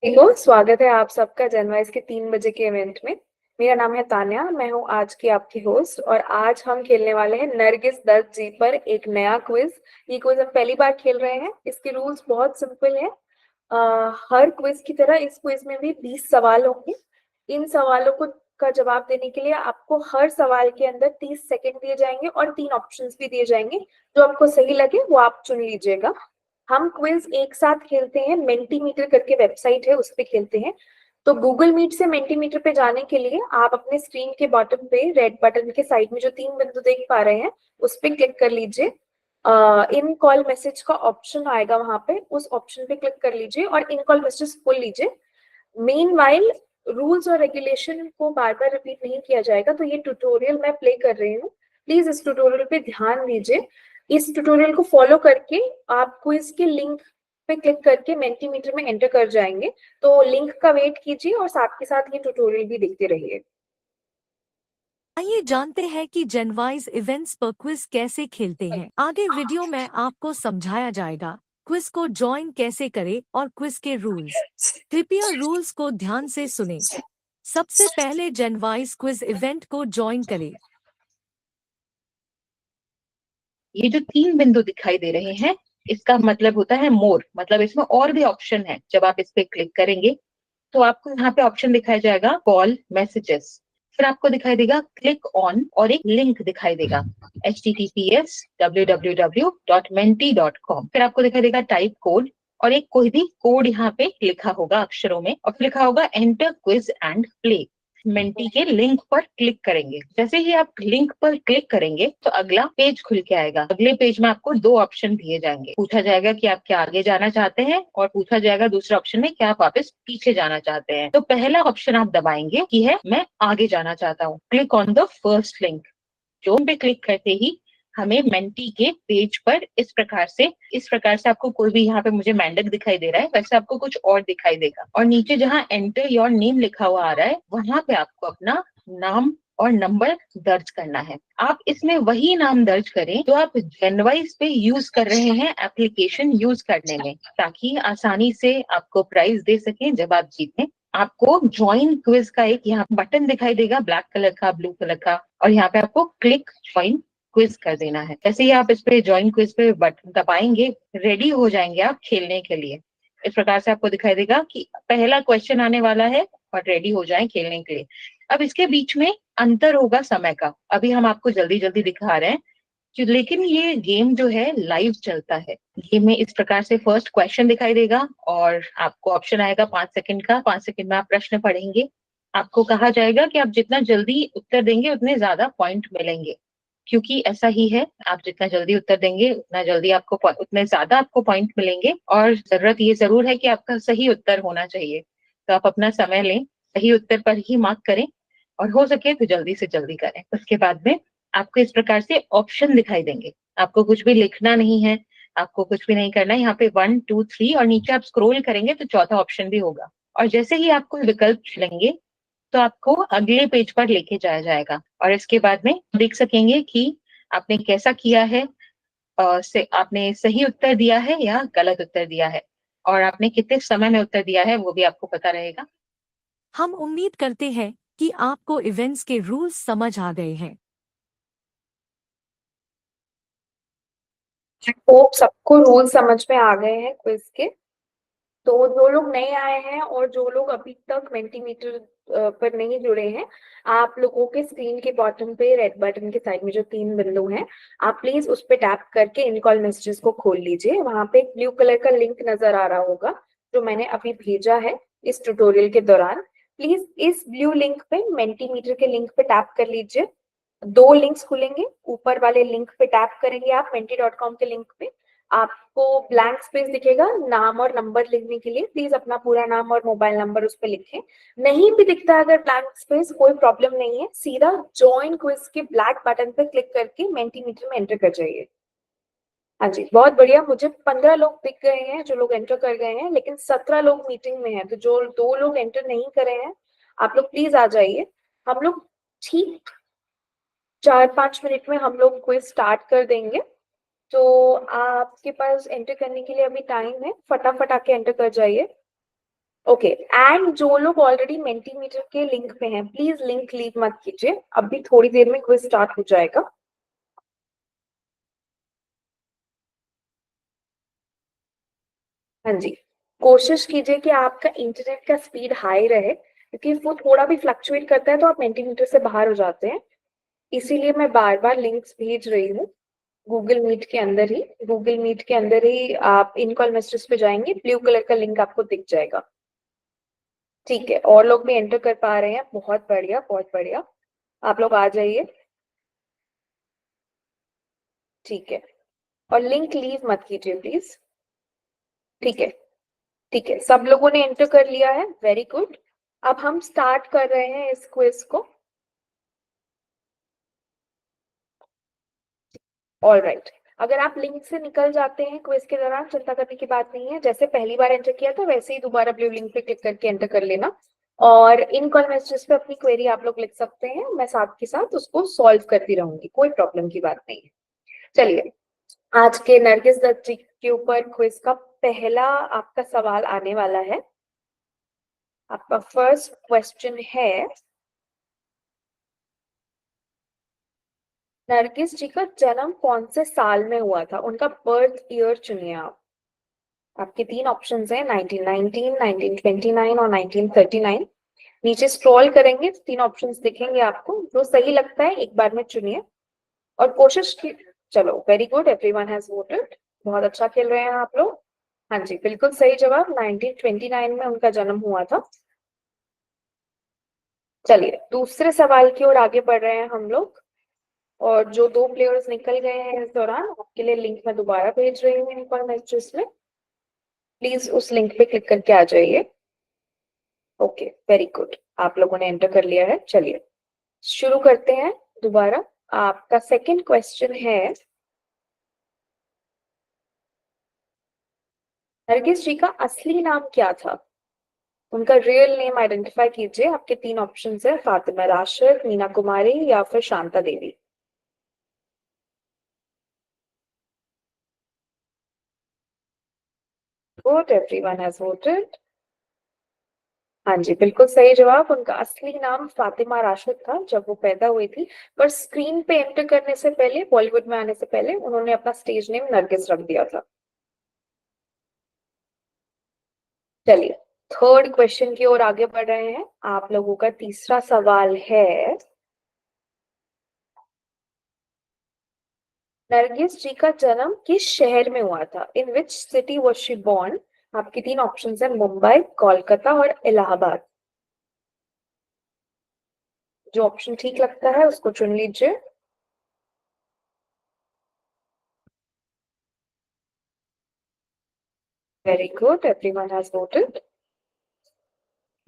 Hello, स्वागत है आप सबका जनवाइस के 3 बजे के इवेंट में। मेरा नाम है तान्या, मैं हूँ आज की आपकी होस्ट और आज हम खेलने वाले हैं नरगिस दत्त जी पर एक नया क्विज। ये क्विज हम पहली बार खेल रहे हैं। इसके रूल्स बहुत सिंपल है। हर क्विज की तरह इस क्विज में भी 20 सवाल होंगे। इन सवालों को का जवाब देने के लिए आपको हर सवाल के अंदर 30 सेकंड दिए जाएंगे और 3 ऑप्शंस भी दिए जाएंगे। जो आपको सही लगे वो आप चुन लीजिएगा। हम क्विज एक साथ खेलते हैं, मेंटीमीटर करके वेबसाइट है, उस पे खेलते हैं। तो गूगल मीट से मेंटीमीटर पे जाने के लिए आप अपने स्क्रीन के बॉटम पे रेड बटन के साइड में जो 3 बिंदु देख पा रहे हैं उस पे क्लिक कर लीजिए। इन कॉल मैसेज का ऑप्शन आएगा, वहां पे उस ऑप्शन पे क्लिक कर लीजिए और इन कॉल मैसेज खोल लीजिए। मेन वाइल रूल्स और रेगुलेशन को बार बार रिपीट नहीं किया जाएगा। तो ये ट्यूटोरियल मैं प्ले कर रही हूँ, प्लीज इस ट्यूटोरियल पे ध्यान दीजिए। इस ट्यूटोरियल को फॉलो करके आप क्विज के लिंक पे क्लिक करके मेंटीमीटर में एंटर कर जाएंगे। तो लिंक का वेट कीजिए और साथ के साथ ये ट्यूटोरियल भी देखते रहिए। आइए जानते हैं कि जनवाइज इवेंट्स पर क्विज कैसे खेलते हैं। आगे वीडियो में आपको समझाया जाएगा क्विज को ज्वाइन कैसे करें और क्विज के रूल्स। कृपया रूल्स को ध्यान से सुनें। सबसे पहले जनवाइज क्विज इवेंट को ज्वाइन करें। ये जो 3 बिंदु दिखाई दे रहे हैं, इसका मतलब होता है मोर, मतलब इसमें और भी ऑप्शन है। जब आप इस पे क्लिक करेंगे तो आपको यहाँ पे ऑप्शन दिखाई जाएगा कॉल मैसेजेस, फिर आपको दिखाई देगा क्लिक ऑन और एक लिंक दिखाई देगा https://www.menti.com। फिर आपको दिखाई देगा टाइप कोड और एक कोई भी कोड यहाँ पे लिखा होगा अक्षरों में और फिर लिखा होगा enter quiz and play. Menti के लिंक पर क्लिक करेंगे। जैसे ही आप लिंक पर क्लिक करेंगे तो अगला पेज खुल के आएगा। अगले पेज में आपको 2 ऑप्शन दिए जाएंगे। पूछा जाएगा कि आप क्या आगे जाना चाहते हैं और पूछा जाएगा दूसरे ऑप्शन में क्या आप वापस पीछे जाना चाहते हैं। तो पहला ऑप्शन आप दबाएंगे कि है मैं आगे जाना चाहता हूँ। Click on the first link. जो पे क्लिक करते ही हमें मेंटी के पेज पर इस प्रकार से आपको कोई भी, यहाँ पे मुझे मेंडक दिखाई दे रहा है, वैसे आपको कुछ और दिखाई देगा। और नीचे जहाँ एंटर योर नेम लिखा हुआ आ रहा है वहां पे आपको अपना नाम और नंबर दर्ज करना है। आप इसमें वही नाम दर्ज करें जो आप जनवाइज पे यूज कर रहे हैं एप्लीकेशन यूज करने में, ताकि आसानी से आपको प्राइज दे सकें जब आप जीतें। आपको ज्वाइन क्विज का एक यहाँ बटन दिखाई देगा, ब्लैक कलर का, ब्लू कलर का, और यहाँ पे आपको क्लिक ज्वाइन क्विज कर देना है। जैसे ही आप इस पे ज्वाइन क्विज पे बटन दबाएंगे, रेडी हो जाएंगे आप खेलने के लिए। इस प्रकार से आपको दिखाई देगा कि पहला क्वेश्चन आने वाला है और रेडी हो जाएं खेलने के लिए। अब इसके बीच में अंतर होगा समय का, अभी हम आपको जल्दी जल्दी दिखा रहे हैं लेकिन ये गेम जो है लाइव चलता है। गेम में इस प्रकार से फर्स्ट क्वेश्चन दिखाई देगा और आपको ऑप्शन आएगा 5 सेकंड का। 5 सेकंड में आप प्रश्न पढ़ेंगे। आपको कहा जाएगा कि आप जितना जल्दी उत्तर देंगे उतने ज्यादा पॉइंट मिलेंगे, क्योंकि ऐसा ही है, आप जितना जल्दी उत्तर देंगे उतना जल्दी उतने ज्यादा आपको पॉइंट मिलेंगे। और जरूरत ये जरूर है कि आपका सही उत्तर होना चाहिए। तो आप अपना समय लें, सही उत्तर पर ही मार्क करें और हो सके तो जल्दी से जल्दी करें। उसके बाद में आपको इस प्रकार से ऑप्शन दिखाई देंगे। आपको कुछ भी लिखना नहीं है, आपको कुछ भी नहीं करना है। यहाँ पे 1 2 3 और नीचे आप स्क्रॉल करेंगे तो चौथा ऑप्शन भी होगा। और जैसे ही आप कोई विकल्प चुनेंगे तो आपको अगले पेज पर लेके जाया जाएगा और इसके बाद में देख सकेंगे कि आपने कैसा किया है। आपने सही उत्तर दिया है या गलत उत्तर दिया है और आपने कितने समय में उत्तर दिया है वो भी आपको पता रहेगा। हम उम्मीद करते हैं कि आपको इवेंट्स के रूल्स समझ आ गए हैं। होप सबको रूल समझ में आ गए हैं क्विज के। तो जो लोग नए आए हैं और जो लोग अभी तक मेंटीमीटर पर नहीं जुड़े हैं, आप लोगों के स्क्रीन के बॉटम पे रेड बटन के साइड में जो 3 बिंदु हैं, आप प्लीज उस पे टैप करके इन कॉल मैसेजेस को खोल लीजिए। वहां पे एक ब्लू कलर का लिंक नजर आ रहा होगा जो मैंने अभी भेजा है इस ट्यूटोरियल के दौरान। प्लीज इस ब्लू लिंक पे, मेंटीमीटर के लिंक पे टैप कर लीजिए। 2 लिंक्स खुलेंगे। ऊपर वाले लिंक पे टैप करेंगे आप, menti.com के लिंक पे, आपको ब्लैंक स्पेस दिखेगा नाम और नंबर लिखने के लिए। प्लीज अपना पूरा नाम और मोबाइल नंबर उस पर लिखें। नहीं भी दिखता है अगर ब्लैंक स्पेस, कोई प्रॉब्लम नहीं है, सीधा ज्वाइन क्विज के ब्लैक बटन पे क्लिक करके मेंटीमीटर में एंटर कर जाइए। हाँ जी, बहुत बढ़िया। मुझे 15 लोग दिख गए हैं जो लोग एंटर कर गए हैं, लेकिन 17 लोग मीटिंग में हैं। तो जो 2 लोग एंटर नहीं करे हैं, आप लोग प्लीज आ जाइए। हम लोग ठीक 4-5 मिनट में हम लोग क्विज स्टार्ट कर देंगे। तो आपके पास एंटर करने के लिए अभी टाइम है, फटाफट आके एंटर कर जाइए। ओके, एंड जो लोग ऑलरेडी मेंटीमीटर के लिंक पे हैं, प्लीज लिंक लीव मत कीजिए, अभी थोड़ी देर में क्विज स्टार्ट हो जाएगा। हाँ जी, कोशिश कीजिए कि आपका इंटरनेट का स्पीड हाई रहे, क्योंकि वो थोड़ा भी फ्लक्चुएट करता है तो आप मेंटीमीटर से बाहर हो जाते हैं। इसीलिए मैं बार बार लिंक्स भेज रही हूँ। गूगल मीट के अंदर ही आप इन कॉल मैसेजेस पे जाएंगे, ब्लू कलर का लिंक आपको दिख जाएगा। ठीक है, और लोग भी एंटर कर पा रहे हैं, बहुत बढ़िया बहुत बढ़िया, आप लोग आ जाइए। ठीक है, और लिंक लीव मत कीजिए प्लीज। ठीक है, ठीक है, सब लोगों ने एंटर कर लिया है, वेरी गुड। अब हम स्टार्ट कर रहे हैं इस क्विज को। ऑल राइट, अगर आप लिंक से निकल जाते हैं क्विज के दौरान, चिंता करने की बात नहीं है, जैसे पहली बार एंटर किया था वैसे ही दोबारा ब्लू लिंक पे क्लिक करके एंटर कर लेना। और इन कॉल मैसेजेस पे अपनी क्वेरी आप लोग लिख सकते हैं, मैं साथ के साथ उसको सॉल्व करती रहूंगी, कोई प्रॉब्लम की बात नहीं है। चलिए, आज के नरगिस दत्त जी के ऊपर क्विज का पहला आपका सवाल आने वाला है। आपका फर्स्ट क्वेश्चन है, नरगिस जी का जन्म कौन से साल में हुआ था, उनका बर्थ ईयर चुनिए आप। आपके तीन ऑप्शंस हैं, 1919, 1929 और 1939। नीचे स्क्रॉल करेंगे तो तीन ऑप्शंस दिखेंगे आपको, जो सही लगता है एक बार में चुनिए और कोशिश की। चलो, very good, everyone has voted, बहुत अच्छा खेल रहे हैं आप लोग। हाँ जी, बिल्कुल सही जवाब, 1929 में उनका जन्म हुआ था। चलिए, दूसरे सवाल की ओर आगे बढ़ रहे हैं हम लोग। और जो दो प्लेयर्स निकल गए हैं इस दौरान, आपके लिए लिंक मैं दोबारा भेज रही हूँ इन मैसेजेस में, प्लीज उस लिंक पे क्लिक करके आ जाइए। ओके, वेरी गुड, आप लोगों ने एंटर कर लिया है। चलिए शुरू करते हैं दोबारा। आपका सेकंड क्वेश्चन है, नरगिस जी का असली नाम क्या था, उनका रियल नेम आइडेंटिफाई कीजिए। आपके तीन ऑप्शंस है, फातिमा राशिद, मीना कुमारी या फिर Shanta Devi. Good, everyone has voted. हाँ जी, बिल्कुल सही जवाब, उनका असली नाम फातिमा राशिद था जब वो पैदा हुई थी, पर स्क्रीन पे एंटर करने से पहले, बॉलीवुड में आने से पहले, उन्होंने अपना स्टेज नेम नरगिस रख दिया था। चलिए, थर्ड क्वेश्चन की ओर आगे बढ़ रहे हैं। आप लोगों का तीसरा सवाल है, नरगिस जी का जन्म किस शहर में हुआ था, in which city was she born. आपके तीन ऑप्शन है, मुंबई, कोलकाता और इलाहाबाद। जो ऑप्शन ठीक लगता है उसको चुन लीजिए। Very good, everyone has voted.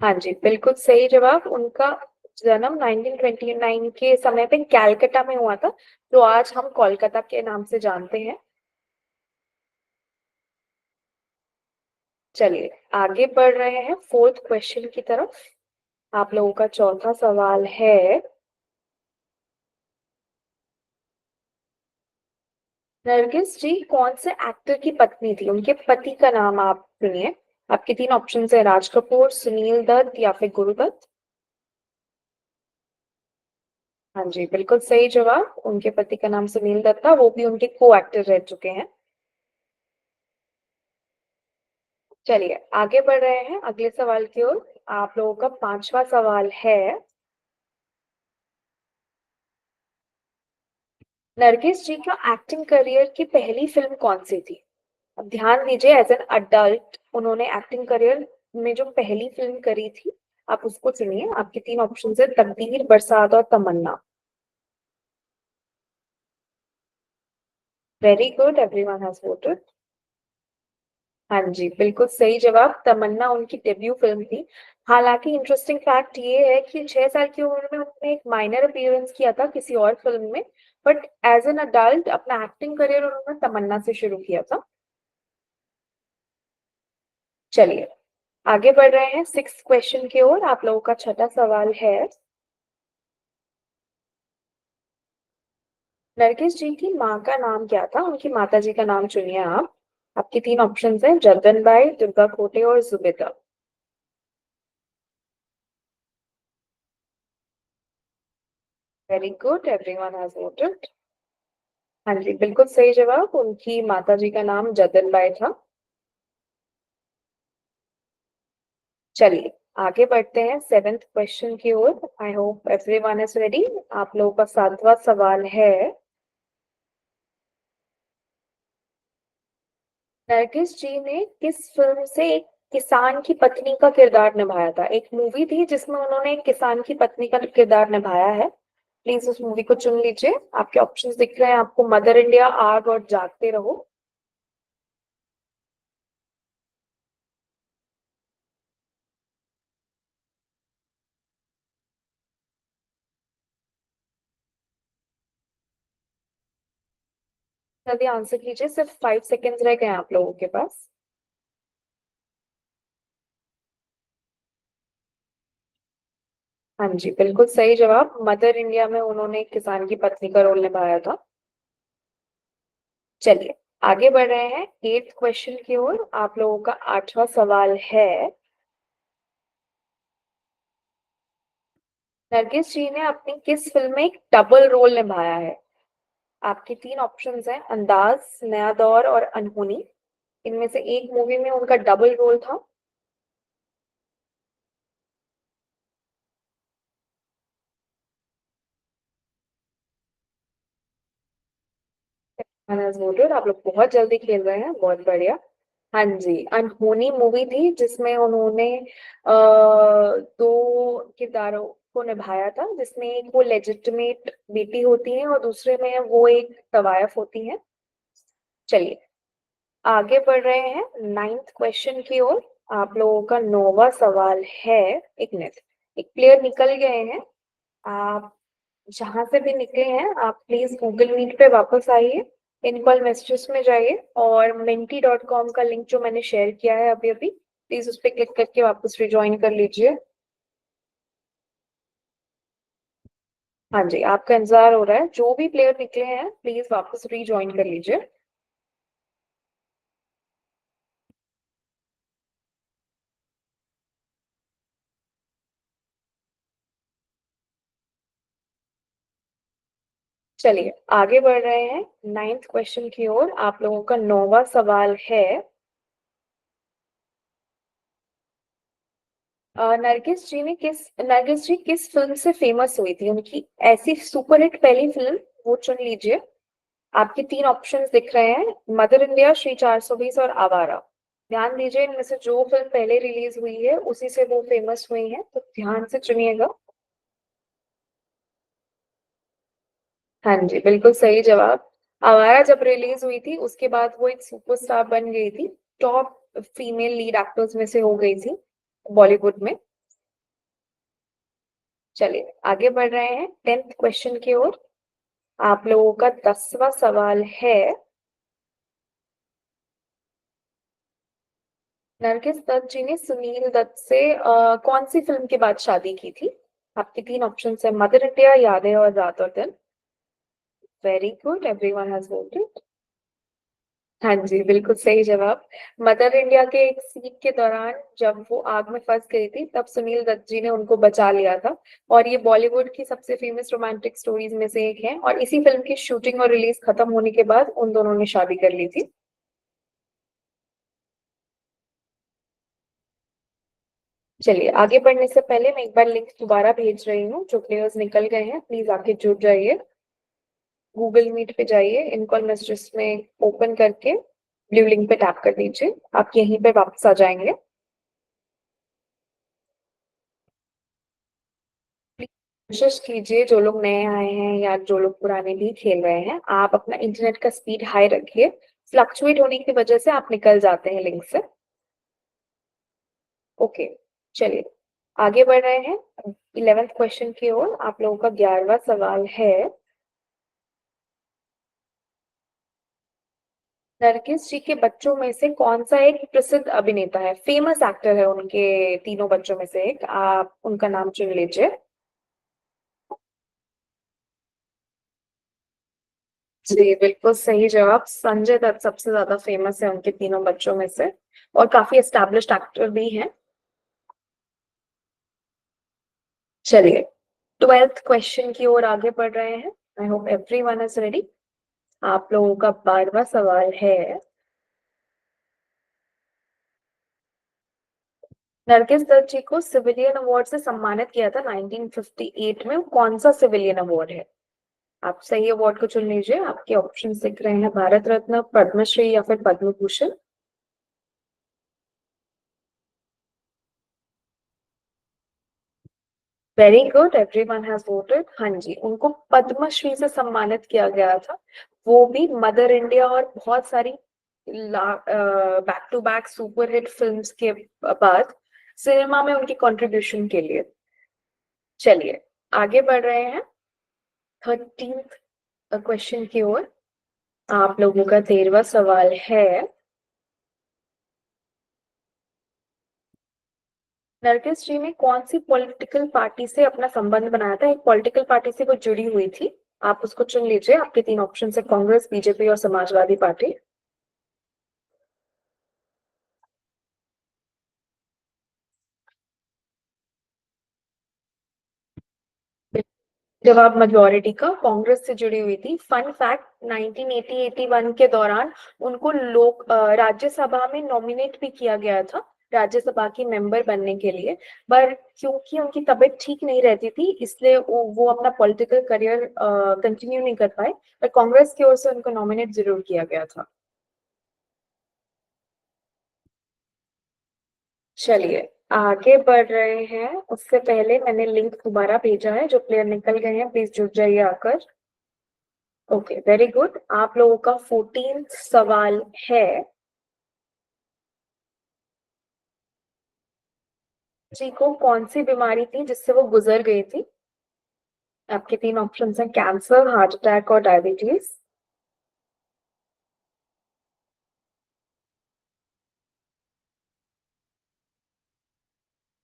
हाँ जी, बिल्कुल सही जवाब, उनका जन्म 1929 के समय पे कैलकाटा में हुआ था, जो आज हम कोलकाता के नाम से जानते हैं। चलिए आगे बढ़ रहे हैं फोर्थ क्वेश्चन की तरफ। आप लोगों का चौथा सवाल है, नरगिस जी कौन से एक्टर की पत्नी थी, उनके पति का नाम आप सुनिए। आपके तीन ऑप्शन है, राज कपूर, सुनील दत्त या फिर गुरुदत्त। हाँ जी, बिल्कुल सही जवाब, उनके पति का नाम सुनील दत्त था, वो भी उनके को एक्टर रह चुके हैं। चलिए आगे बढ़ रहे हैं अगले सवाल की ओर। आप लोगों का पांचवा सवाल है, नरगिस जी का एक्टिंग करियर की पहली फिल्म कौन सी थी। अब ध्यान दीजिए, एज एन अडल्ट उन्होंने एक्टिंग करियर में जो पहली फिल्म करी थी, आप उसको चुनिए। आपके तीन ऑप्शन है, तकदीर, बरसात और Tamanna. Very good, everyone has voted. हाँ जी, बिल्कुल सही जवाब, तमन्ना उनकी डेब्यू फिल्म थी। हालांकि इंटरेस्टिंग फैक्ट ये है कि 6 साल की उम्र में उन्होंने एक माइनर अपीयरेंस किया था किसी और फिल्म में, बट एज एन अडल्ट अपना एक्टिंग करियर उन्होंने तमन्ना से शुरू किया था। चलिए आगे बढ़ रहे हैं सिक्स क्वेश्चन की ओर। आप लोगों का छठा सवाल है, नरगिस जी की माँ का नाम क्या था, उनकी माता जी का नाम चुनिए आप। आपके तीन ऑप्शंस हैं, जगदन बाई, दुर्गा खोटे और Zubeida. Very good, everyone has voted. हाँ जी, बिल्कुल सही जवाब। उनकी माता जी का नाम जदन बाई था। चलिए आगे बढ़ते हैं सेवेंथ क्वेश्चन की ओर। I hope everyone is ready. आप लोगों का सातवां सवाल है, नरगिस जी ने किस फिल्म से एक किसान की पत्नी का किरदार निभाया था? एक मूवी थी जिसमें उन्होंने एक किसान की पत्नी का किरदार निभाया है। प्लीज उस मूवी को चुन लीजिए। आपके ऑप्शंस दिख रहे हैं आपको, मदर इंडिया, आग और जागते रहो। जल्दी आंसर कीजिए, सिर्फ 5 सेकेंड्स रह गए हैं आप लोगों के पास। हाँ जी, बिल्कुल सही जवाब। मदर इंडिया में उन्होंने एक किसान की पत्नी का रोल निभाया था। चलिए आगे बढ़ रहे हैं एट्थ क्वेश्चन की ओर। आप लोगों का आठवां सवाल है, नरगिस जी ने अपनी किस फिल्म में एक डबल रोल निभाया है? आपके तीन ऑप्शंस हैं, अंदाज, नया दौर और अनहोनी। इनमें से एक मूवी में उनका डबल रोल था। आप लोग बहुत जल्दी खेल रहे हैं, बहुत बढ़िया। हाँ जी, अनहोनी मूवी थी जिसमें उन्होंने दो किरदारों को निभाया था, जिसमें एक वो लेजिटिमेट बेटी होती है और दूसरे में वो एक तवायफ होती है। चलिए आगे बढ़ रहे हैं नाइन्थ क्वेश्चन की ओर। आप लोगों का नौवां सवाल है, एक मिनट, एक प्लेयर निकल गए हैं। आप जहां से भी निकले हैं आप प्लीज गूगल मीट पे वापस आइए, इन कॉल मैसेजेस में जाइए और menti.com का लिंक जो मैंने शेयर किया है अभी अभी, प्लीज उस पर क्लिक करके वापस रिज्वाइन कर लीजिए। हाँ जी, आपका इंतजार हो रहा है। जो भी प्लेयर निकले हैं प्लीज वापस रिज्वाइन कर लीजिए। चलिए आगे बढ़ रहे हैं नाइन्थ क्वेश्चन की ओर। आप लोगों का नौवां सवाल है, नरगिस जी किस फिल्म से फेमस हुई थी? उनकी ऐसी सुपरहिट पहली फिल्म वो चुन लीजिए। आपके तीन ऑप्शंस दिख रहे हैं, मदर इंडिया, श्री 420 और आवारा। ध्यान दीजिए, इनमें से जो फिल्म पहले रिलीज हुई है उसी से वो फेमस हुई है, तो ध्यान से चुनिएगा। हाँ जी, बिल्कुल सही जवाब। आवारा जब रिलीज हुई थी उसके बाद वो एक सुपरस्टार बन गई थी, टॉप फीमेल लीड एक्टर्स में से हो गई थी बॉलीवुड में। चलिए आगे बढ़ रहे हैं टेंथ क्वेश्चन की ओर। आप लोगों का 10वां सवाल है, नरगिस दत्त जी ने सुनील दत्त से कौन सी फिल्म के बाद शादी की थी? आपके तीन ऑप्शन है, मदर इंडिया, यादें और रात और दिन। Very good, everyone has voted. हाँ जी, बिल्कुल सही जवाब। मदर इंडिया के एक सीन के दौरान जब वो आग में फंस गई थी तब सुनील दत्त जी ने उनको बचा लिया था। और ये बॉलीवुड की सबसे फेमस रोमांटिक स्टोरीज में से एक है, और इसी फिल्म की शूटिंग और रिलीज खत्म होने के बाद उन दोनों ने शादी कर ली थी। चलिए आगे बढ़ने से पहले मैं एक बार लिंक दोबारा भेज रही हूँ। जो प्लेयर्स निकल गए हैं प्लीज आके जुड़ जाइए। गूगल मीट पे जाइए, इन कॉल मैसेजेस में ओपन करके ब्लू लिंक पे टैप कर दीजिए, आप यहीं पे वापस आ जाएंगे। कोशिश कीजिए, जो लोग नए आए हैं या जो लोग पुराने भी खेल रहे हैं, आप अपना इंटरनेट का स्पीड हाई रखिए। फ्लक्चुएट होने की वजह से आप निकल जाते हैं लिंक से। ओके, चलिए आगे बढ़ रहे हैं 11th क्वेश्चन की ओर। आप लोगों का 11वां सवाल है, नरगिस जी के बच्चों में से कौन सा एक प्रसिद्ध अभिनेता है, फेमस एक्टर है उनके तीनों बच्चों में से एक, आप उनका नाम चुन लीजिए। जी बिल्कुल सही जवाब। संजय दत्त सबसे ज्यादा फेमस है उनके तीनों बच्चों में से, और काफी एस्टैब्लिश्ड एक्टर भी हैं। चलिए 12th क्वेश्चन की ओर आगे बढ़ रहे हैं। आई होप एवरीवन इज रेडी। आप लोगों का 12वां सवाल है, नरगिस दत्त जी को सिविलियन अवार्ड से सम्मानित किया था 1958 में, कौन सा सिविलियन अवार्ड है? आप सही अवार्ड को चुन लीजिए। आपके ऑप्शन दिख रहे हैं, भारत रत्न, पद्मश्री या फिर Padma Bhushan. Very good, everyone has voted. हाँ जी, उनको पद्मश्री से सम्मानित किया गया था, वो भी मदर इंडिया और बहुत सारी back to back superhit films के बाद सिनेमा में उनकी कंट्रीब्यूशन के लिए। चलिए आगे बढ़ रहे हैं 13th क्वेश्चन की ओर। आप लोगों का 13वां सवाल है, नरगिस जी ने कौन सी पॉलिटिकल पार्टी से अपना संबंध बनाया था? एक पॉलिटिकल पार्टी से वो जुड़ी हुई थी, आप उसको चुन लीजिए। आपके 3 ऑप्शन है, कांग्रेस, बीजेपी और समाजवादी पार्टी। जवाब मेजोरिटी का, कांग्रेस से जुड़ी हुई थी। फन फैक्ट, 1980-81 के दौरान उनको लोक राज्यसभा में नॉमिनेट भी किया गया था, राज्यसभा की मेंबर बनने के लिए, पर क्योंकि उनकी तबीयत ठीक नहीं रहती थी इसलिए वो अपना पॉलिटिकल करियर कंटिन्यू नहीं कर पाए, पर कांग्रेस की ओर से उनको नॉमिनेट जरूर किया गया था। चलिए आगे बढ़ रहे हैं। उससे पहले मैंने लिंक दोबारा भेजा है, जो प्लेयर निकल गए हैं प्लीज जुड़ जाइए आकर। Okay very good. आप लोगों का 14th सवाल है, जी को कौन सी बीमारी थी जिससे वो गुजर गई थी? आपके 3 ऑप्शन हैं, कैंसर, हार्ट अटैक और डायबिटीज।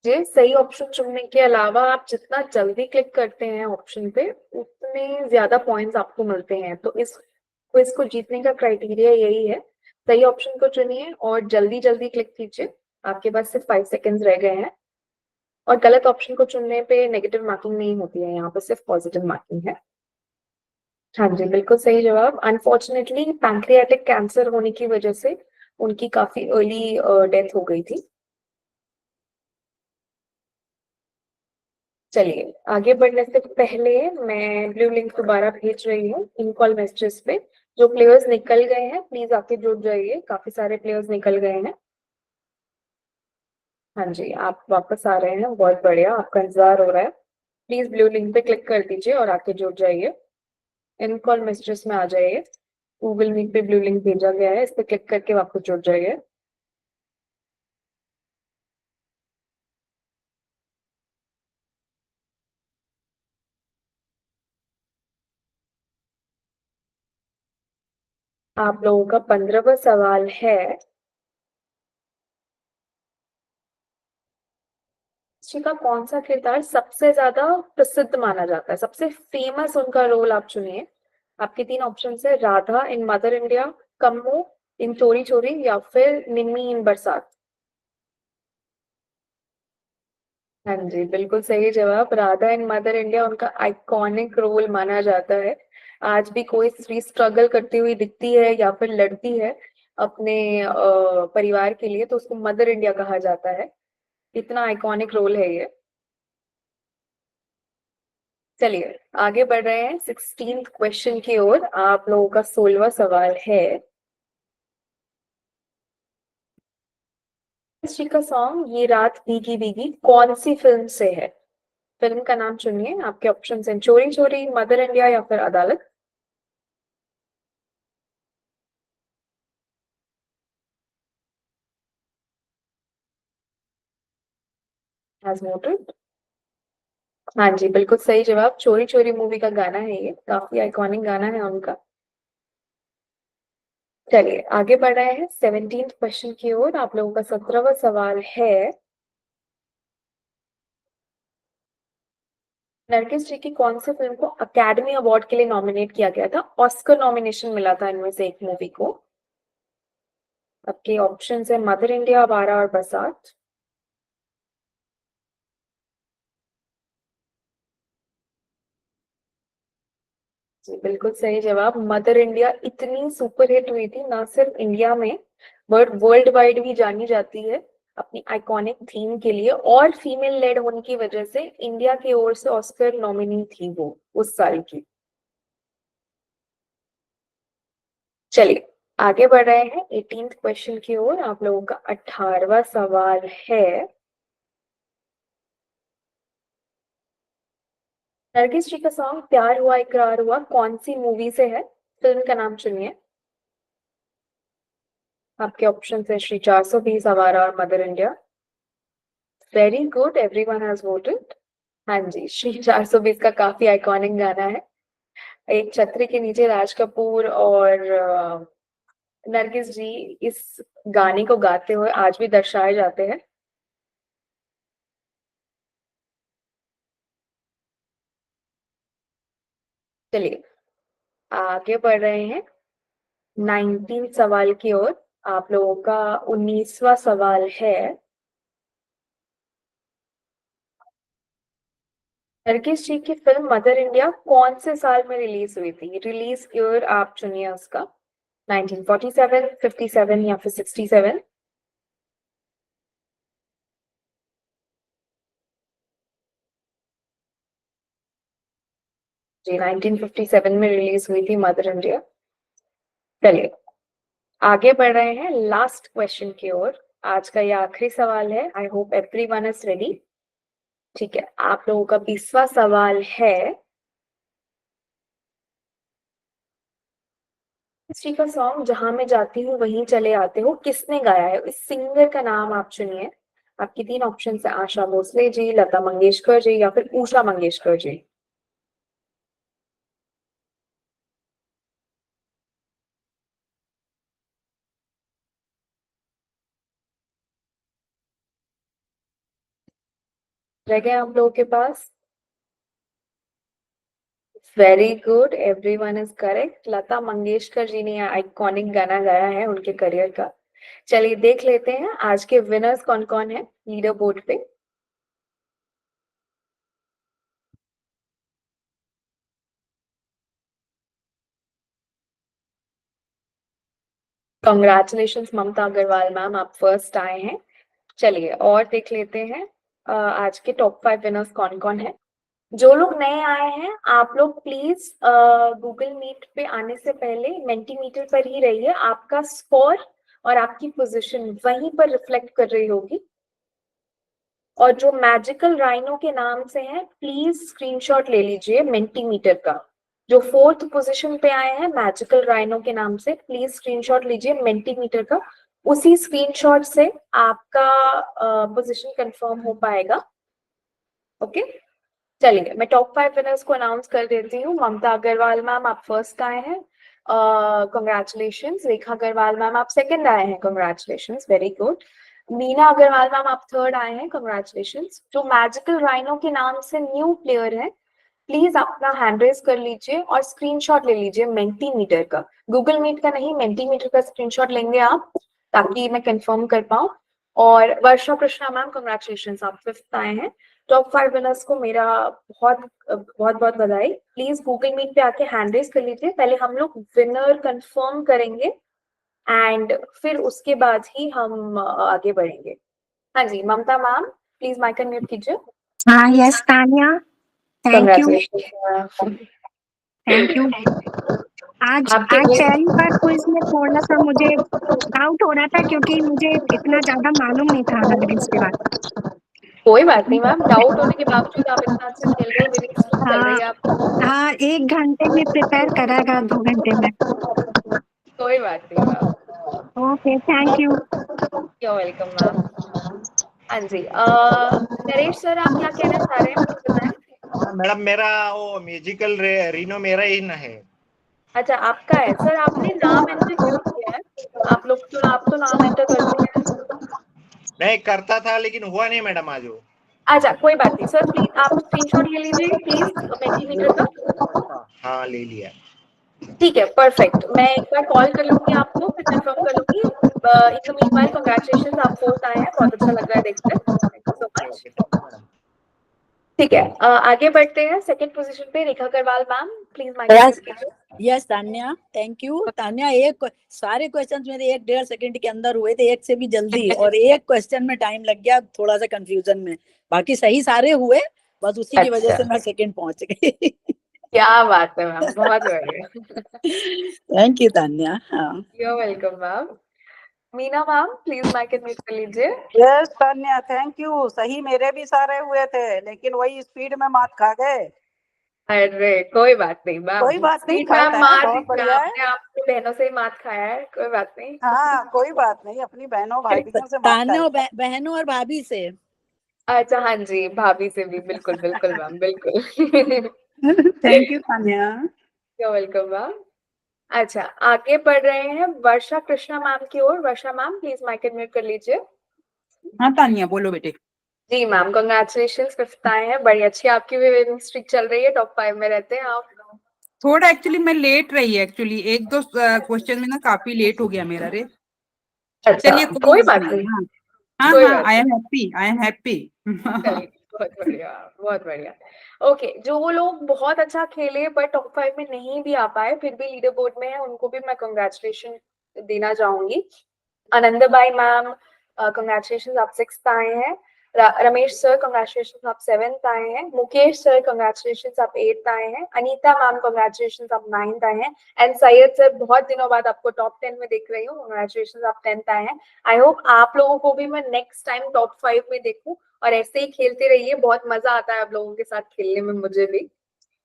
जी सही ऑप्शन चुनने के अलावा आप जितना जल्दी क्लिक करते हैं ऑप्शन पे उतने ज्यादा पॉइंट्स आपको मिलते हैं, तो इस क्विज को जीतने का क्राइटेरिया यही है। सही ऑप्शन को चुनिए और जल्दी जल्दी क्लिक कीजिए। आपके पास सिर्फ 5 सेकेंड्स रह गए हैं, और गलत ऑप्शन को चुनने पे नेगेटिव मार्किंग नहीं होती है, यहाँ पे सिर्फ पॉजिटिव मार्किंग है। हाँ जी बिल्कुल सही जवाब। अनफॉर्चुनेटली पैंक्रियाटिक कैंसर होने की वजह से उनकी काफी अर्ली डेथ हो गई थी। चलिए आगे बढ़ने से पहले मैं ब्लू लिंक दोबारा भेज रही हूँ इन कॉल मैसेजेस पे। जो प्लेयर्स निकल गए हैं प्लीज आके जुड़ जाइए, काफी सारे प्लेयर्स निकल गए हैं। हाँ जी आप वापस आ रहे हैं, बहुत बढ़िया, आपका इंतजार हो रहा है। प्लीज ब्लू लिंक पे क्लिक कर दीजिए और आके जुड़ जाइए, इन कॉल मैसेजेस में आ जाइए। गूगल मीट पे ब्लू लिंक भेजा गया है, इस पे क्लिक करके वापस जुड़ जाइए। आप लोगों का 15वां सवाल है, जी का कौन सा किरदार सबसे ज्यादा प्रसिद्ध माना जाता है, सबसे फेमस उनका रोल आप चुनिए। आपके 3 ऑप्शन है, राधा इन मदर इंडिया, कम्मो इन चोरी चोरी या फिर निम्मी इन बरसात। हाँ जी बिल्कुल सही जवाब, राधा इन मदर इंडिया उनका आइकॉनिक रोल माना जाता है। आज भी कोई स्त्री स्ट्रगल करती हुई दिखती है या फिर लड़ती है अपने परिवार के लिए तो उसको मदर इंडिया कहा जाता है, इतना आइकॉनिक रोल है ये। चलिए आगे बढ़ रहे हैं 16th क्वेश्चन की ओर। आप लोगों का 16वां सवाल है, जी का सॉन्ग ये रात भीगी भीगी कौन सी फिल्म से है? फिल्म का नाम चुनिए। आपके ऑप्शन हैं, चोरी चोरी, मदर इंडिया या फिर अदालत। Has noted. हाँ जी बिल्कुल सही जवाब, चोरी चोरी मूवी का गाना है ये, काफी आइकॉनिक गाना है उनका। चलिए आगे बढ़ रहे हैं 17th क्वेश्चन की ओर। आप लोगों का 17वां सवाल है, नरगिस जी की कौन सी फिल्म को अकेडमी अवार्ड के लिए नॉमिनेट किया गया था? ऑस्कर नॉमिनेशन मिला था इनमें से एक मूवी को। आपके ऑप्शन है, मदर इंडिया, आवारा और बरसात। जी बिल्कुल सही जवाब। मदर इंडिया इतनी सुपर हिट हुई थी, ना सिर्फ इंडिया में बट वर्ल्ड वाइड भी जानी जाती है अपनी आइकॉनिक थीम के लिए, और फीमेल लेड होने की वजह से इंडिया की ओर से ऑस्कर नॉमिनी थी वो उस साल की। चलिए आगे बढ़ रहे हैं 18th क्वेश्चन की ओर। आप लोगों का 18वां सवाल है, नरगिस जी का सॉन्ग प्यार हुआ इकरार हुआ कौन सी मूवी से है? फिल्म का नाम चुनिए। आपके ऑप्शन है श्री 420, आवारा और mother India. Very good, everyone has voted. हाँ जी, श्री 420 का काफी आइकॉनिक गाना है। एक छतरी के नीचे राज कपूर और नरगिस जी इस गाने को गाते हुए आज भी दर्शाए जाते हैं। चलिए आगे बढ़ रहे हैं 19 सवाल की ओर। आप लोगों का 19वां सवाल है, नरगिस जी की फिल्म मदर इंडिया कौन से साल में रिलीज हुई थी? रिलीज ईयर आप चुनिए उसका, 1947, 57 या फिर 67। जी 1957 में रिलीज हुई थी मदर इंडिया। चलिए आगे बढ़ रहे हैं लास्ट क्वेश्चन की ओर। आज का ये आखिरी सवाल है। आई होप एवरीवन इज रेडी। ठीक है, आप लोगों का 20वां सवाल है, श्री का सॉन्ग जहां मैं जाती हूँ वहीं चले आते हो किसने गाया है? इस सिंगर का नाम आप चुनिए। आपकी 3 ऑप्शन है, आशा भोसले जी, लता मंगेशकर जी या फिर उषा मंगेशकर जी। रह गए आप लोगों के पास? Very good, everyone is correct. Lata Mangeshkar ji ने आइकॉनिक गाना गाया है उनके करियर का। चलिए देख लेते हैं आज के विनर्स कौन कौन है लीडर बोर्ड पे। कॉन्ग्रेचुलेशन ममता अग्रवाल मैम, आप फर्स्ट आए हैं। चलिए और देख लेते हैं आज के टॉप 5 विनर्स कौन कौन है। जो लोग नए आए हैं आप लोग प्लीज गूगल मीट पे आने से पहले मेंटीमीटर पर ही रहिए। आपका स्कोर और आपकी पोजीशन वहीं पर रिफ्लेक्ट कर रही होगी। और जो मैजिकल राइनो के नाम से है प्लीज स्क्रीनशॉट ले लीजिए मेंटीमीटर का। जो 4th पोजीशन पे आए हैं मैजिकल राइनो के नाम से, प्लीज स्क्रीनशॉट लीजिए मेंटीमीटर का। उसी स्क्रीनशॉट से आपका पोजीशन कंफर्म हो पाएगा। ओके चलिए मैं टॉप 5 विनर्स को अनाउंस कर देती हूँ। ममता अग्रवाल मैम आप फर्स्ट आए हैं, कॉन्ग्रेचुलेशन। रेखा अग्रवाल मैम आप सेकंड आए हैं, congratulation, very good. Meena Agarwal ma'am आप थर्ड आए हैं, कॉन्ग्रेचुलेशन। जो मैजिकल राइनो के नाम से न्यू प्लेयर है प्लीज अपना हैंड रेज कर लीजिए और स्क्रीनशॉट ले लीजिए मेंटीमीटर का। गूगल मीट का नहीं, मेंटीमीटर का स्क्रीनशॉट लेंगे आप ताकि मैं कंफर्म कर पाऊं। और वर्षा कृष्णा मैम कॉन्ग्रेचुलेशन, आप 5th आए हैं। टॉप 5 विनर्स को मेरा बहुत बहुत बहुत बधाई। प्लीज गूगल मीट पे आके हैंड रेज कर लीजिए। पहले हम लोग विनर कंफर्म करेंगे एंड फिर उसके बाद ही हम आगे बढ़ेंगे। हाँ जी ममता मैम प्लीज माइक अनम्यूट कीजिए। हाँ yes Tania, thank you congratulation. Thank you. आज आपके आज लिए पहली बार क्विज में थोड़ा सा मुझे डाउट हो रहा था क्योंकि मुझे इतना ज्यादा मालूम नहीं था नरगिस के बारे कोई बात नहीं मैम, डाउट होने के बावजूद आप इतना अच्छा खेल रहे हो, विनिंग स्ट्रीक में। चल रही हाँ है आप। हाँ, 1 घंटे में प्रिपेयर करागा 2 घंटे में। कोई बात नहीं ma'am. Okay thank you. You welcome ma'am. हाँ जी नरेश सर आप क्या कहना चाह रहे हैं मुझे बताएं। मैडम मेरा वो म्यूजिकल रीनो मेरा ही न है। अच्छा आपका है सर, आपने नाम एंटर क्यों किया है? आप तो नाम एंटर करते हैं। नहीं करता था लेकिन हुआ नहीं मैडम आज वो। अच्छा कोई बात नहीं सर, प्लीज आप स्क्रीनशॉट ले लीजिए प्लीज मेंटीमीटर का। हाँ ले लिया। ठीक है परफेक्ट, मैं एक बार कॉल कर लूंगी आपको, फिर कंफर्म कर लूंगी। इन द मीनवाइल कांग्रेचुलेशंस, आप 4th आए हैं, बहुत अच्छा लग रहा है देखकर। Thank you so much. Okay madam. ठीक है, आगे बढ़ते हैं। सेकंड पोजीशन पे Rekha Karwal ma'am, please mic Yes. कीजिए। Yes Tanya, thank you Tanya. सारे क्वेश्चंस मेरे 1-1.5 सेकंड के अंदर हुए थे, एक से भी जल्दी, और एक क्वेश्चन में टाइम लग गया थोड़ा सा कंफ्यूजन में। बाकी सही सारे हुए, बस उसी की वजह से अच्छा। मैं सेकंड पहुंच गई। क्या बात है मैम, बहुत बढ़िया। Thank you Tanya. हाँ you welcome ma'am. Meena ma'am, please mic mute कर लीजिए। Yes Tanya, thank you. सही मेरे भी सारे हुए थे, लेकिन वही स्पीड में मात खा गए। अरे कोई बात नहीं मैम, कोई बात नहीं, स्पीड में आप खाता है, मार बहुत दीजिए, बढ़िया है। आपने आपकी बहनों से ही मात खाया है, कोई बात नहीं। हाँ, कोई बात नहीं, अपनी बहनों भाइयों से मात तान्या और खाए। बहनों और भाभी से। अच्छा हाँ जी, भाभी से भी, बिल्कुल बिल्कुल मैम, बिल्कुल। Thank you Tanya. You welcome ma'am. अच्छा, आगे बढ़ रहे हैं वर्षा कृष्णा मैम की ओर। वर्षा मैम, प्लीज माइक म्यूट कर लीजिए। हाँ तानिया, बोलो बेटे। जी मैम, कंग्रेचुलेशन, फिफ्थ आए हैं, बड़ी अच्छी आपकी भी विनिंग स्ट्रीक चल रही है, टॉप 5 में रहते हैं आप। थोड़ा एक्चुअली मैं लेट रही है, एक्चुअली एक दो क्वेश्चन में ना काफी लेट हो गया मेरा रे। अच्छा, चलिए कोई बात नहीं, हाँ हाँ कोई हाँ, बात आई नहीं। Am happy, I am happy. चलिए, बहुत बढ़िया, बहुत बढ़िया। ओके, जो वो लोग बहुत अच्छा खेले पर टॉप 5 में नहीं भी आ पाए, फिर भी लीडर बोर्ड में है, उनको भी मैं कंग्रेचुलेशन देना चाहूंगी। आनंदबाई मैम, कंग्रेचुलेशन, आप 6th आए हैं। रमेश सर, कंग्रेचुलेशन, आप 7th आए हैं। मुकेश सर, कंग्रेचुलेशन, आप 8th आए हैं। अनीता मैम, कंग्रेचुलेशन, आप 9th आए हैं। एंड सैयद सर, बहुत दिनों बाद आपको टॉप 10 में देख रही हूँ, कंग्रेचुलेशन, आप 10th आए हैं। आई होप आप लोगों को भी मैं नेक्स्ट टाइम टॉप 5 में देखूं, और ऐसे ही खेलते रहिए, बहुत मजा आता है आप लोगों के साथ खेलने में, मुझे भी।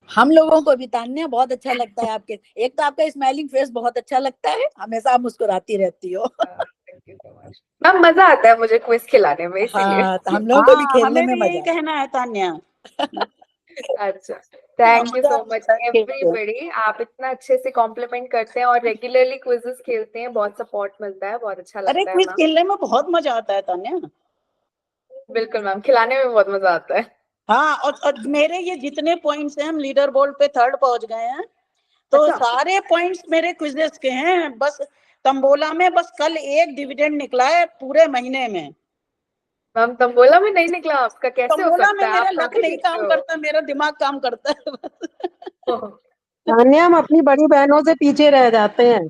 हम लोगों को भी तान्या बहुत अच्छा लगता है आपके, एक तो आपका स्माइलिंग फेस बहुत अच्छा लगता है, हमेशा आप मुस्कुराती रहती हो। Thank you so much ma'am, मजा आता है मुझे क्विज खिलाने में, इसीलिए। हाँ, तो हम लोगों को भी हाँ, खेलने हमें में भी मजा यही आता है। कहना है तान्या। अच्छा, थैंक यू मजा सो मच आता है खेल के। एवरीबॉडी, आप इतना अच्छे से कॉम्प्लीमेंट करते हैं और रेगुलरली क्विजेस खेलते हैं, बहुत सपोर्ट मिलता है, बहुत अच्छा अरे लगता है क्विज मैम। खेलने में बहुत मजा आता है तान्या। बिल्कुल मैम, खिलाने में बहुत मजा आता है। हाँ, और मेरे ये जितने पॉइंट्स हैं, हम लीडर बोर्ड पे 3rd पहुंच गए हैं, तो अच्छा, सारे पॉइंट्स मेरे क्विजेस के हैं। बस तंबोला में बस कल एक डिविडेंड निकला है पूरे महीने में। मैम तंबोला में नहीं निकला आपका, कैसे हो तंबोला में सकता है, मेरा आप लक काफी नहीं जीतते काम करता, मेरा दिमाग काम करता है। हो। तान्या, हम अपनी बड़ी बहनों से पीछे रह जाते हैं।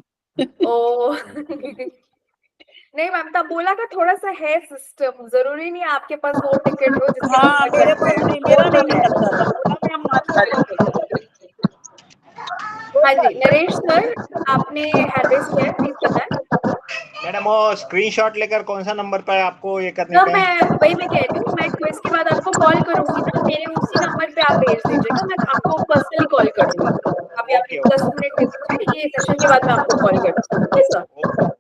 ओ। नहीं मैम, तंबोला का थोड़ा सा है सिस्टम, जरूरी नहीं है आपके पास वो टिकट हो जिसके हाँ, नंबर मेरे बनते पास हैं, नहीं, वो मेरा तो नहीं है। निकलता। तंबोला में हम मात खा जाते हैं। हाँ जी, नरेश सर, आपने हैंड रेज किया है, प्लीज बताएं। मैडम वो स्क्रीनशॉट लेकर कौन सा नंबर पर आपको ये करने तो का है? मैं कह रही हूँ, मैं क्विज के बाद आपको कॉल करूंगी ना, मेरे उसी नंबर पे आप भेज दीजिएगा, मैं आपको पर्सनली कॉल करूंगी। अभी आप ओके 10 मिनट दे दीजिए, ये सेशन के बाद मैं आपको कॉल करूंगी, ठीक है sir? Okay.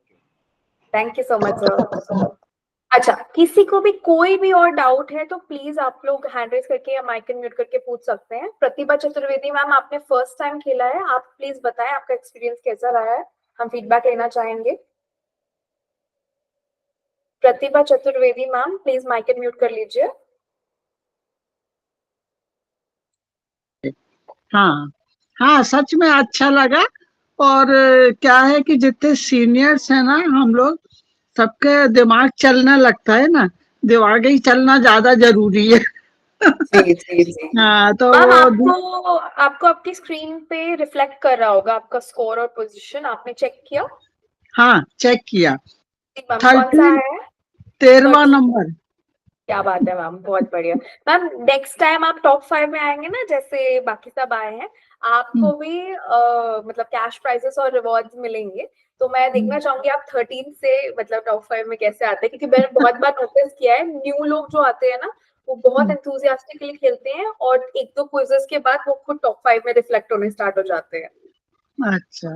Thank you so much sir. अच्छा, किसी को भी कोई भी और डाउट है तो प्लीज आप लोग हैंड रेज करके या माइक म्यूट करके पूछ सकते हैं। प्रतिभा चतुर्वेदी मैम, आपने फर्स्ट टाइम खेला है, आप प्लीज बताएं आपका एक्सपीरियंस कैसा रहा है, हम फीडबैक लेना चाहेंगे। Pratibha Chaturvedi ma'am, please mic mute कर लीजिए। हाँ हाँ, सच में अच्छा लगा। और क्या है कि जितने सीनियर्स हैं ना हम लोग, सबके दिमाग चलने लगता है ना, दिमाग ही चलना ज्यादा जरूरी है। जी जी जी हाँ तो मैम, वो आपको आपकी स्क्रीन पे रिफ्लेक्ट कर रहा होगा आपका स्कोर और पोजीशन, आपने चेक किया? हाँ, चेक किया। जी मैम, कौन सा 13, है? 13वां 13। नंबर। क्या बात है मैम, बहुत बढ़िया। मैम नेक्स्ट टाइम आप टॉप 5 में आएंगे ना, जैसे बाकी सब आए हैं, आपको भी मतलब कैश प्राइजेस और रिवॉर्ड्स मिलेंगे, तो मैं देखना चाहूंगी आप 13 से मतलब टॉप 5 में कैसे आते हैं, क्योंकि मैंने बहुत बार नोटिस किया है, न्यू लोग जो आते हैं ना, वो बहुत एंथुसियास्टिकली खेलते हैं और एक दो क्विजेस के बाद वो खुद टॉप 5 में रिफ्लेक्ट होने स्टार्ट हो जाते हैं। अच्छा।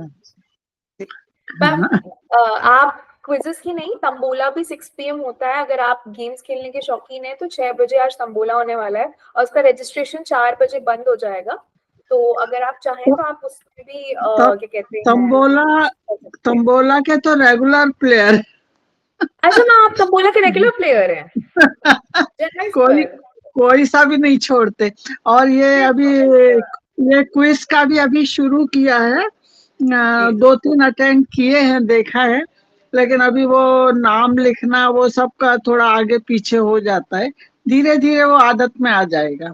मैम, हाँ, आप क्विजेस ही नहीं, तंबोला भी 6 PM होता है, अगर आप गेम्स खेलने के शौकीन हैं तो 6 बजे आज तंबोला होने वाला है, और उसका रजिस्ट्रेशन 4 बजे बंद हो जाएगा, तो अगर आप चाहें तो आप उसमें भी त- क्या कहते हैं, तंबोला, कर सकते हैं। तंबोला के तो रेगुलर प्लेयर। अच्छा मैम, आप तंबोला के रेगुलर प्लेयर हैं? जर्नलिस्ट कोई पर। कोई सा भी नहीं छोड़ते। और ये अभी ये क्विज का भी अभी शुरू किया है, जी 2-3 अटेंड किए हैं, देखा है, लेकिन अभी वो नाम लिखना वो सब का थोड़ा आगे पीछे हो जाता है, धीरे धीरे वो आदत में आ जाएगा।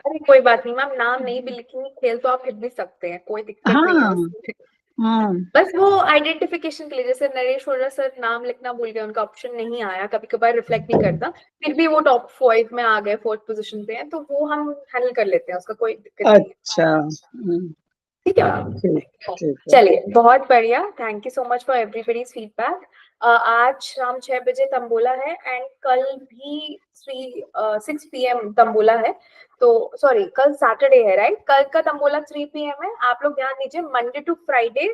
अरे कोई बात नहीं मैम, नाम नहीं भी लिखेंगे, खेल तो आप लिख भी सकते हैं, कोई दिक्कत नहीं है हाँ उसमें। हाँ बस वो आइडेंटिफिकेशन के लिए, जैसे नरेश वोरा सर नाम लिखना भूल गए, उनका ऑप्शन नहीं आया, कभी कभार रिफ्लेक्ट नहीं करता, फिर भी वो टॉप 5 में आ गए, 4th पोजीशन पे हैं, तो वो हम हैंडल कर लेते हैं, उसका कोई दिक्कत नहीं है। अच्छा ठीक है मैम। ठीक ठीक है। चलिए बहुत बढ़िया, thank you so much for everybody's feedback. आज शाम 6 बजे तंबोला है एंड कल भी 6 PM तंबोला है, तो सॉरी कल सैटरडे है राइट, कल का तंबोला 3 PM है। आप लोग ध्यान दीजिए, मंडे टू फ्राइडे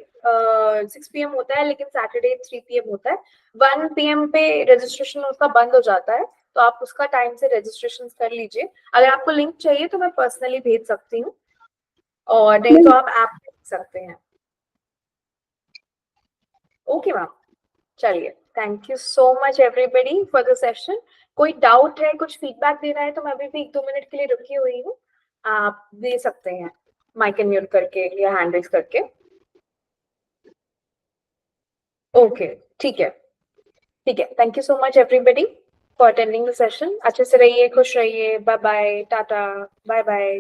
6 PM होता है, लेकिन सैटरडे 3 PM होता है। 1 PM पे रजिस्ट्रेशन उसका बंद हो जाता है, तो आप उसका टाइम से रजिस्ट्रेशन कर लीजिए। अगर आपको लिंक चाहिए तो मैं पर्सनली भेज सकती हूँ, और नहीं तो आप ऐप पे देख सकते हैं। ओके मैम, चलिए thank you so much everybody for the session. कोई डाउट है, कुछ फीडबैक देना है, तो मैं अभी भी 1-2 मिनट के लिए रुकी हुई हूँ, आप दे सकते हैं माइक म्यूट करके या हैंड रेज करके। ओके ठीक है, ठीक है, thank you so much everybody for attending the session. अच्छे से रहिए, खुश रहिए, bye bye, tata, bye bye,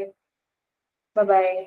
bye bye.